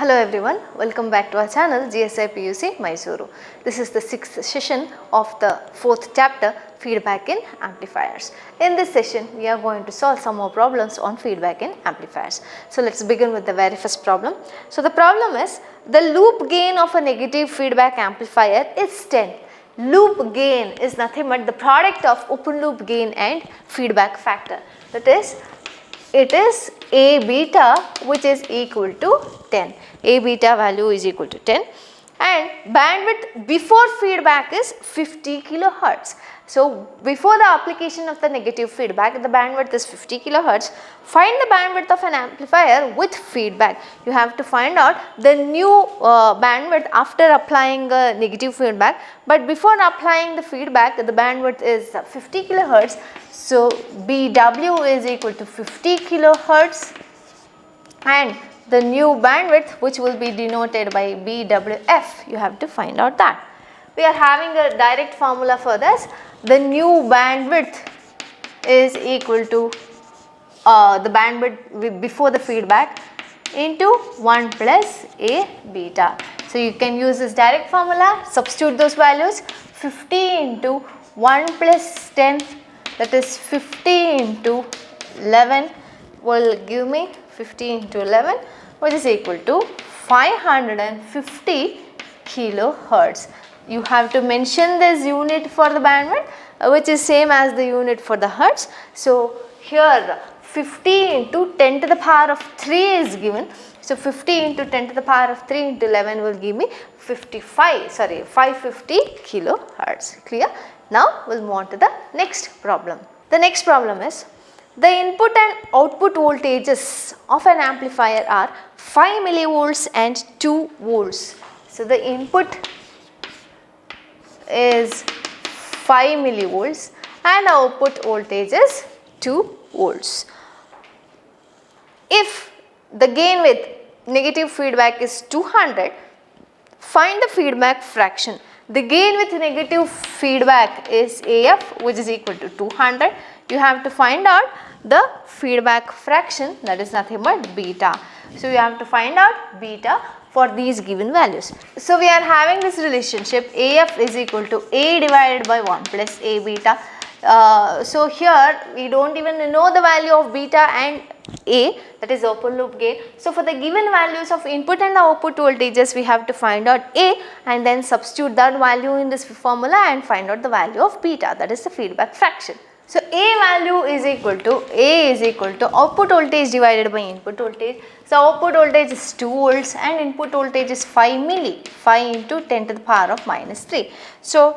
Hello everyone, welcome back to our channel GSI PUC Mysuru. This is the 6th session of the 4th chapter, feedback in amplifiers. In this session we are going to solve some more problems on feedback in amplifiers. So let's begin with the very first problem. So the problem is the loop gain of a negative feedback amplifier is 10. Loop gain is nothing but the product of open loop gain and feedback factor. That is, it is A beta which is equal to 10. A beta value is equal to 10 and bandwidth before feedback is 50 kilohertz. So before the application of the negative feedback, the bandwidth is 50 kilohertz. Find the bandwidth of an amplifier with feedback. You have to find out the new bandwidth after applying the negative feedback, but before applying the feedback the bandwidth is 50 kilohertz. So BW is equal to 50 kilohertz and the new bandwidth which will be denoted by BWF, you have to find out that. We are having a direct formula for this. The new bandwidth is equal to the bandwidth before the feedback into 1 plus A beta. So you can use this direct formula, substitute those values. 50 into 1 plus 10, that is 50 into 11 will give me 50 into 11 which is equal to 550 kilohertz. You have to mention this unit for the bandwidth which is same as the unit for the hertz. So here 50 into 10 to the power of 3 is given. So 50 into 10 to the power of 3 into 11 will give me 550 kilohertz. Clear? Now we'll move on to the next problem. The next problem is the input and output voltages of an amplifier are 5 millivolts and 2 volts. So the input is 5 millivolts and output voltage is 2 volts. If the gain with negative feedback is 200, find the feedback fraction. The gain with negative feedback is AF which is equal to 200. You have to find out the feedback fraction, that is nothing but beta. So you have to find out beta for these given values. So we are having this relationship AF is equal to A divided by 1 plus A beta. So here we don't even know the value of beta and A, that is open loop gain. So for the given values of input and output voltages we have to find out A and then substitute that value in this formula and find out the value of beta, that is the feedback fraction. So A value is equal to output voltage divided by input voltage. So output voltage is 2 volts and input voltage is 5 milli, 5 into 10 to the power of minus 3. So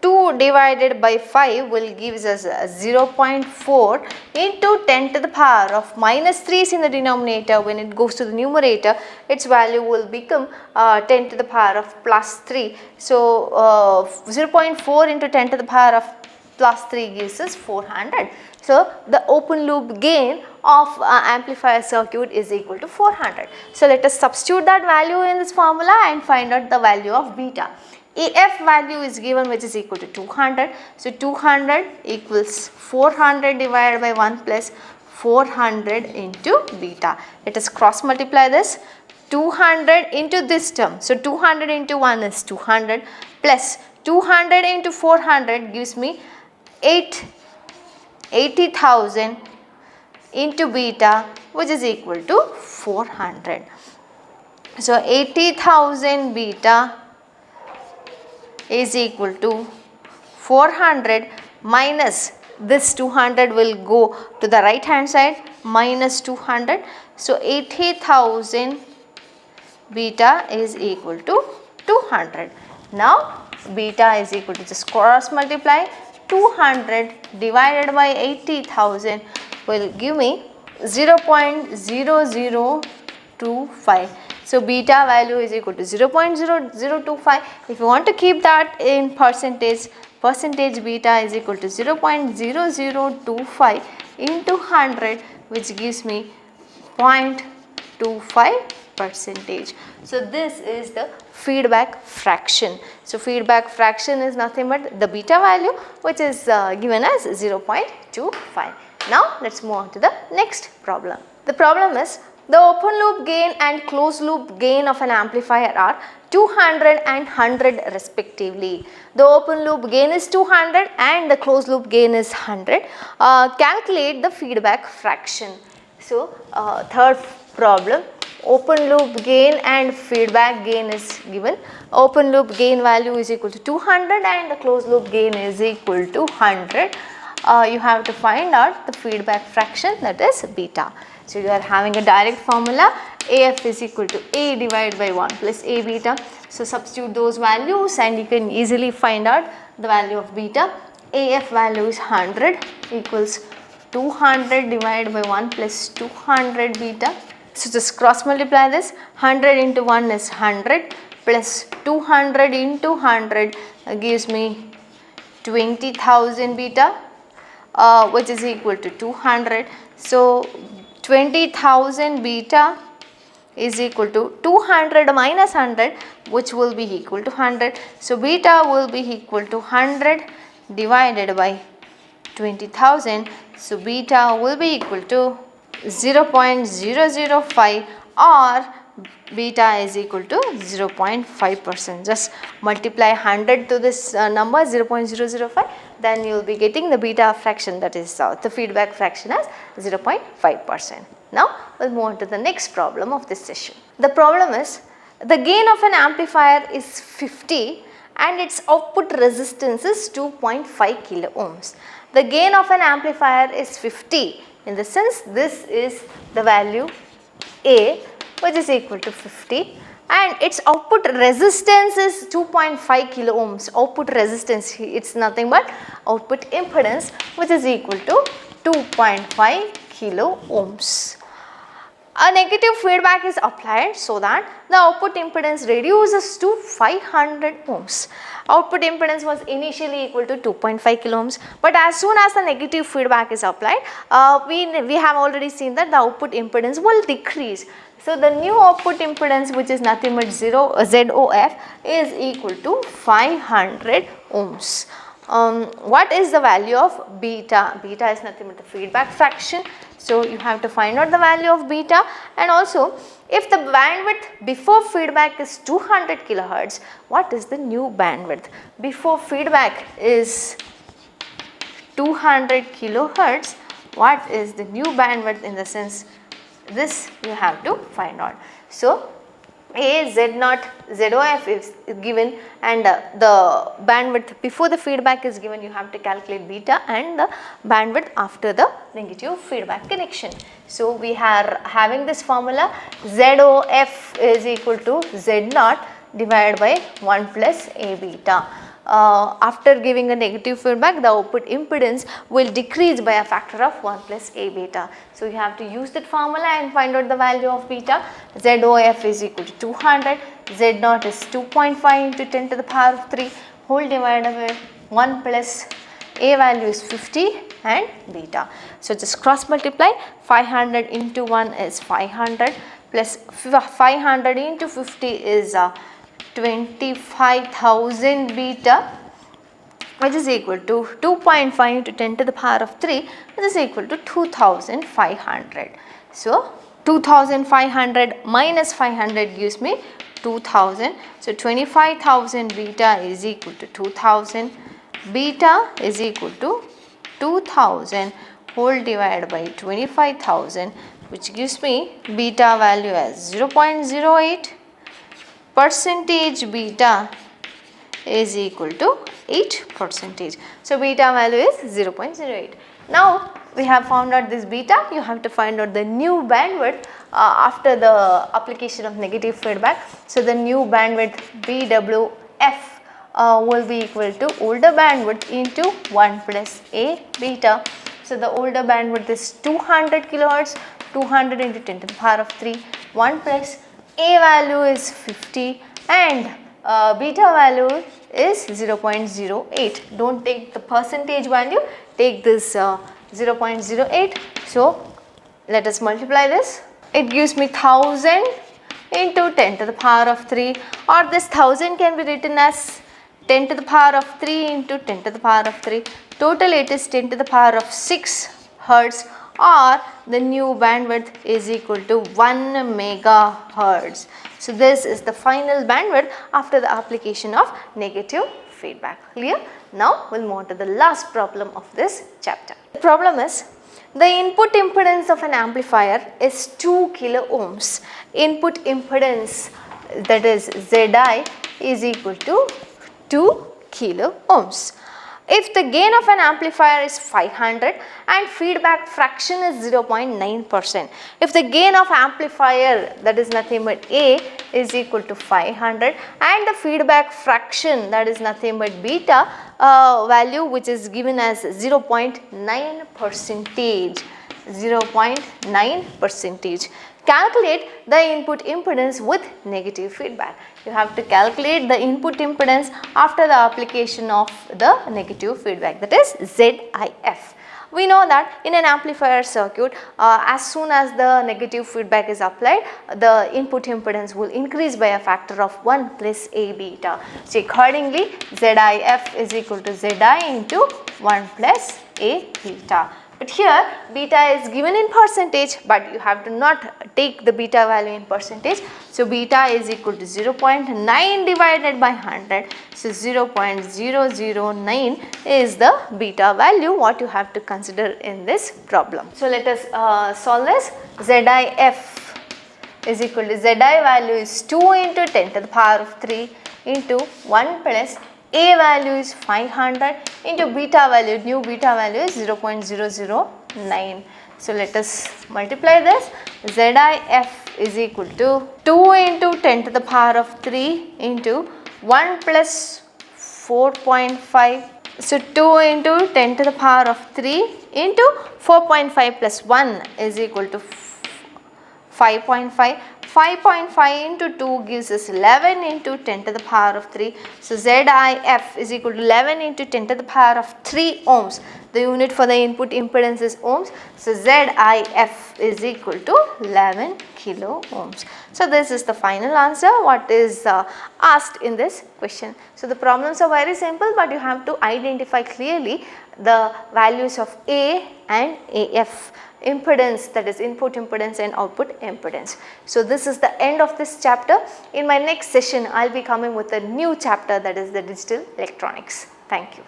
2 divided by 5 will give us 0.4 into 10 to the power of minus 3 is in the denominator. When it goes to the numerator, its value will become 10 to the power of plus 3. So 0.4 into 10 to the power of plus 3 gives us 400. So the open loop gain of amplifier circuit is equal to 400. So let us substitute that value in this formula and find out the value of beta. AF value is given which is equal to 200. So 200 equals 400 divided by 1 plus 400 into beta. Let us cross multiply this. 200 into this term. So 200 into 1 is 200 plus 200 into 400 gives me 80,000 into beta which is equal to 400. So 80,000 beta is equal to 400 minus this 200 will go to the right hand side minus 200. So 80,000 beta is equal to 200. Now beta is equal to just cross multiply. 200 divided by 80,000 will give me 0.0025. So beta value is equal to 0.0025. If you want to keep that in percentage beta is equal to 0.0025 into 100 which gives me 0.25%. So this is the feedback fraction. So feedback fraction is nothing but the beta value which is given as 0.25. Now let's move on to the next problem. The problem is The open loop gain and closed loop gain of an amplifier are 200 and 100 respectively. The open loop gain is 200 and the closed loop gain is 100. Calculate the feedback fraction. So, third problem, open loop gain and feedback gain is given. Open loop gain value is equal to 200 and the closed loop gain is equal to 100. You have to find out the feedback fraction, that is beta. So, you are having a direct formula, AF is equal to A divided by 1 plus A beta. So, substitute those values and you can easily find out the value of beta. AF value is 100 equals 200 divided by 1 plus 200 beta. So, just cross multiply this. 100 into 1 is 100 plus 200 into 100 gives me 20,000 beta, which is equal to 200. So, 20,000 beta is equal to 200 minus 100, which will be equal to 100. So, beta will be equal to 100 divided by 20,000. So, beta will be equal to 0.005 or beta is equal to 0.5%. Just multiply 100 to this number 0.005, then you will be getting the beta fraction, that is the feedback fraction as 0.5%. Now, we will move on to the next problem of this session. The problem is, the gain of an amplifier is 50 and its output resistance is 2.5 kilo ohms. The gain of an amplifier is 50, in the sense this is the value A, which is equal to 50, and its output resistance is 2.5 kilo ohms. Output resistance, it's nothing but output impedance, which is equal to 2.5 kilo ohms. A negative feedback is applied so that the output impedance reduces to 500 ohms. Output impedance was initially equal to 2.5 kilo ohms, but as soon as the negative feedback is applied, we have already seen that the output impedance will decrease. So, the new output impedance, which is nothing but ZOF, is equal to 500 ohms. What is the value of beta? Beta is nothing but the feedback fraction. So, you have to find out the value of beta, and also if the bandwidth before feedback is 200 kilohertz, what is the new bandwidth? Before feedback is 200 kilohertz, what is the new bandwidth, in the sense this you have to find out. So, A Z0 ZOF is given and the bandwidth before the feedback is given, you have to calculate beta and the bandwidth after the negative feedback connection. So, we are having this formula, ZOF is equal to Z0 divided by 1 plus A beta. After giving a negative feedback, the output impedance will decrease by a factor of 1 plus A beta. So, you have to use that formula and find out the value of beta. ZOF is equal to 200, Z0 is 2.5 into 10 to the power of 3 whole divided by 1 plus A value is 50 and beta. So, just cross multiply, 500 into 1 is 500 plus 500 into 50 is 25,000 beta, which is equal to 2.5 into 10 to the power of 3, which is equal to 2,500. So, 2,500 minus 500 gives me 2,000. So, 25,000 beta is equal to 2,000. Beta is equal to 2,000 whole divided by 25,000, which gives me beta value as 0.08. Percentage beta is equal to 8%. So, beta value is 0.08. Now, we have found out this beta, you have to find out the new bandwidth after the application of negative feedback. So, the new bandwidth BWF will be equal to older bandwidth into 1 plus A beta. So, the older bandwidth is 200 kilohertz, 200 into 10 to the power of 3, 1 plus A value is 50 and beta value is 0.08. Don't take the percentage value, take this 0.08. So, let us multiply this. It gives me 1000 into 10 to the power of 3, or this 1000 can be written as 10 to the power of 3 into 10 to the power of 3. Total it is 10 to the power of 6 hertz or the new bandwidth is equal to 1 megahertz. So this is the final bandwidth after the application of negative feedback. Clear? Now we'll move on to the last problem of this chapter. The problem is the input impedance of an amplifier is 2 kilo ohms. Input impedance, that is Zi, is equal to 2 kilo ohms. If the gain of an amplifier is 500 and feedback fraction is 0.9%, if the gain of amplifier, that is nothing but A, is equal to 500 and the feedback fraction, that is nothing but beta value, which is given as 0.9%, calculate the input impedance with negative feedback. You have to calculate the input impedance after the application of the negative feedback, that is ZIF. We know that in an amplifier circuit, as soon as the negative feedback is applied, the input impedance will increase by a factor of 1 plus A beta. So accordingly, ZIF is equal to Zi into 1 plus A beta. But here beta is given in percentage, but you have to not take the beta value in percentage. So beta is equal to 0.9 divided by 100. So 0.009 is the beta value what you have to consider in this problem. So let us solve this. ZIF is equal to Zi value is 2 into 10 to the power of 3 into 1 plus A value is 500 into beta value, new beta value is 0.009. So let us multiply this. ZIF is equal to 2 into 10 to the power of 3 into 1 plus 4.5. So 2 into 10 to the power of 3 into 4.5 plus 1 is equal to 5.5. 5.5 into 2 gives us 11 into 10 to the power of 3. So ZIF is equal to 11 into 10 to the power of 3 ohms. The unit for the input impedance is ohms. So ZIF is equal to 11 kilo ohms. So this is the final answer what is asked in this question. So the problems are very simple, but you have to identify clearly the values of A and AF. Impedance, that is input impedance and output impedance. So this is the end of this chapter. In my next session, I will be coming with a new chapter, that is the digital electronics. Thank you.